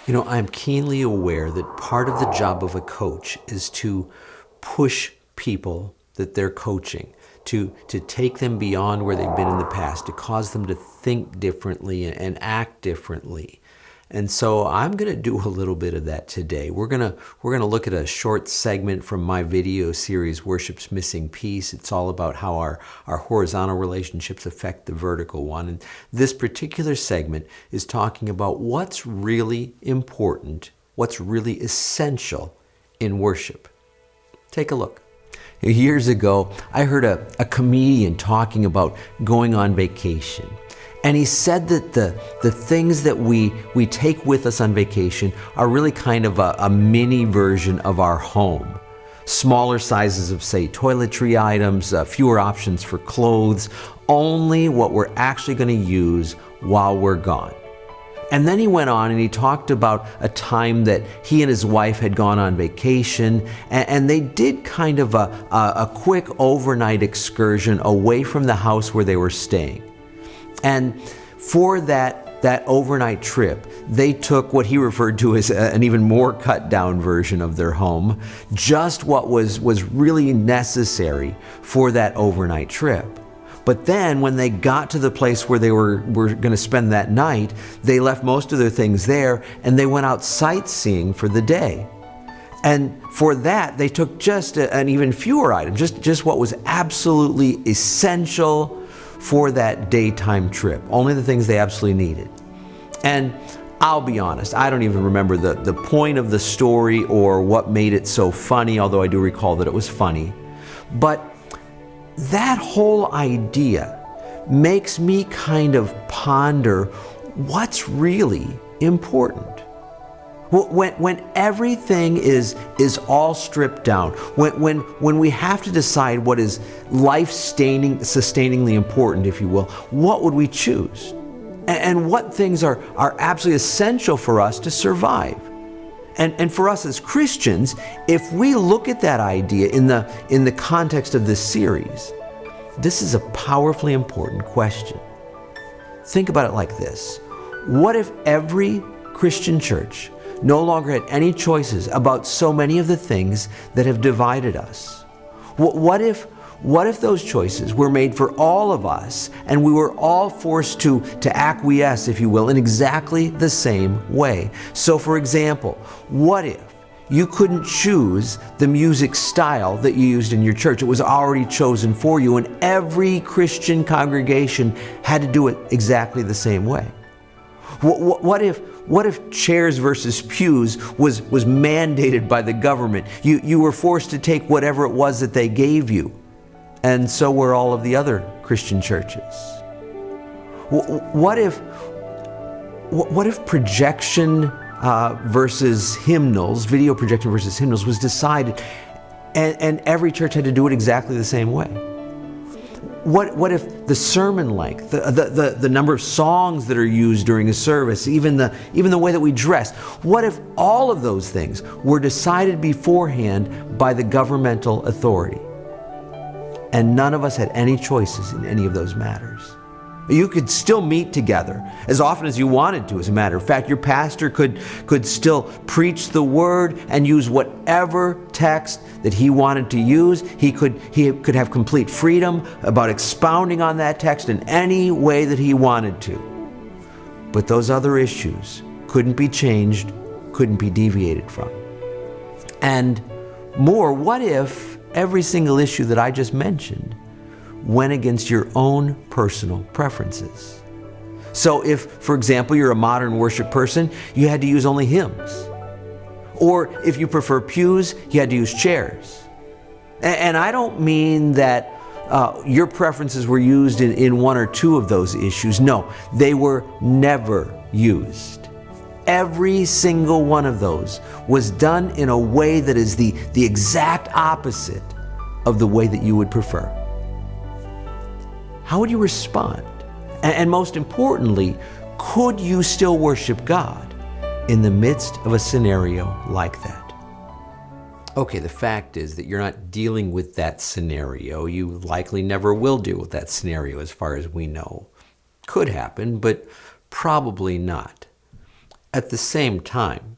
You know, I'm keenly aware that part of the job of a coach is to push people that they're coaching, to take them beyond where they've been in the past, to cause them to think differently and act differently. And so I'm going to do a little bit of that today. We're going to look at a short segment from my video series, Worship's Missing Piece. It's all about how our horizontal relationships affect the vertical one. And this particular segment is talking about what's really important, what's really essential in worship. Take a look. Years ago, I heard a comedian talking about going on vacation. And he said that the things that we take with us on vacation are really kind of a mini version of our home. Smaller sizes of, say, toiletry items, fewer options for clothes, only what we're actually going to use while we're gone. And then he went on and he talked about a time that he and his wife had gone on vacation, and they did kind of a quick overnight excursion away from the house where they were staying. And for that overnight trip, they took what he referred to as an even more cut down version of their home, just what was really necessary for that overnight trip. But then when they got to the place where they were going to spend that night, they left most of their things there and they went out sightseeing for the day. And for that, they took just an even fewer item, just what was absolutely essential for that daytime trip, only the things they absolutely needed. And I'll be honest, I don't even remember the point of the story or what made it so funny, although I do recall that it was funny. But that whole idea makes me kind of ponder what's really important. When everything is all stripped down, when we have to decide what is sustainingly important, if you will, what would we choose? And what things are absolutely essential for us to survive? And for us as Christians, if we look at that idea in the context of this series, this is a powerfully important question. Think about it like this. What if every Christian church no longer had any choices about so many of the things that have divided us? What if those choices were made for all of us and we were all forced to acquiesce, if you will, in exactly the same way? So for example, what if you couldn't choose the music style that you used in your church? It was already chosen for you, and every Christian congregation had to do it exactly the same way. What if chairs versus pews was mandated by the government? You were forced to take whatever it was that they gave you, and so were all of the other Christian churches. What if projection versus hymnals, video projection versus hymnals, was decided, and every church had to do it exactly the same way? What if the sermon length, the number of songs that are used during a service, even the way that we dress, what if all of those things were decided beforehand by the governmental authority? And none of us had any choices in any of those matters. You could still meet together as often as you wanted to, as a matter of fact. Your pastor could still preach the word and use whatever text that he wanted to use. He could have complete freedom about expounding on that text in any way that he wanted to. But those other issues couldn't be changed, couldn't be deviated from. And more, what if every single issue that I just mentioned went against your own personal preferences? So if, for example, you're a modern worship person, you had to use only hymns. Or if you prefer pews, you had to use chairs. And I don't mean that your preferences were used in one or two of those issues. No, they were never used. Every single one of those was done in a way that is the exact opposite of the way that you would prefer. How would you respond? And most importantly, could you still worship God in the midst of a scenario like that? Okay, the fact is that you're not dealing with that scenario. You likely never will deal with that scenario as far as we know. Could happen, but probably not. At the same time,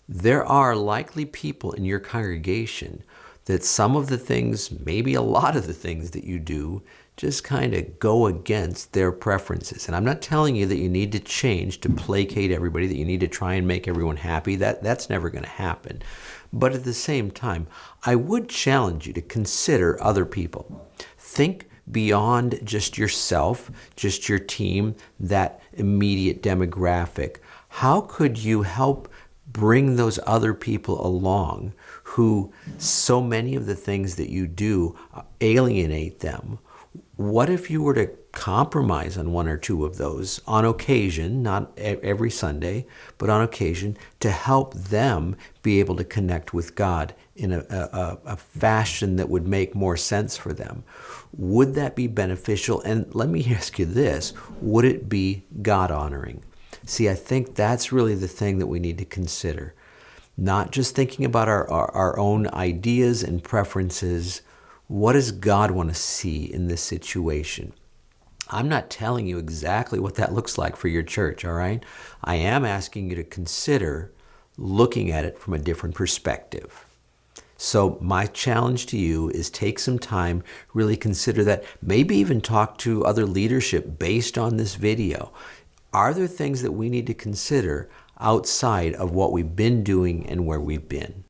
there are likely people in your congregation that some of the things, maybe a lot of the things that you do, just kind of go against their preferences. And I'm not telling you that you need to change to placate everybody, that you need to try and make everyone happy. That's never going to happen. But at the same time, I would challenge you to consider other people. Think beyond just yourself, just your team, that immediate demographic. How could you help bring those other people along who so many of the things that you do alienate them? What if you were to compromise on one or two of those on occasion, not every Sunday, but on occasion, to help them be able to connect with God in a fashion that would make more sense for them? Would that be beneficial? And let me ask you this, would it be God-honoring? See, I think that's really the thing that we need to consider. Not just thinking about our own ideas and preferences. What does God want to see in this situation? I'm not telling you exactly what that looks like for your church, all right? I am asking you to consider looking at it from a different perspective. So my challenge to you is take some time, really consider that, maybe even talk to other leadership based on this video. Are there things that we need to consider outside of what we've been doing and where we've been?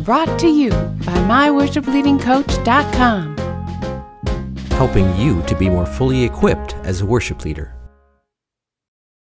Brought to you by myworshipleadingcoach.com. Helping you to be more fully equipped as a worship leader.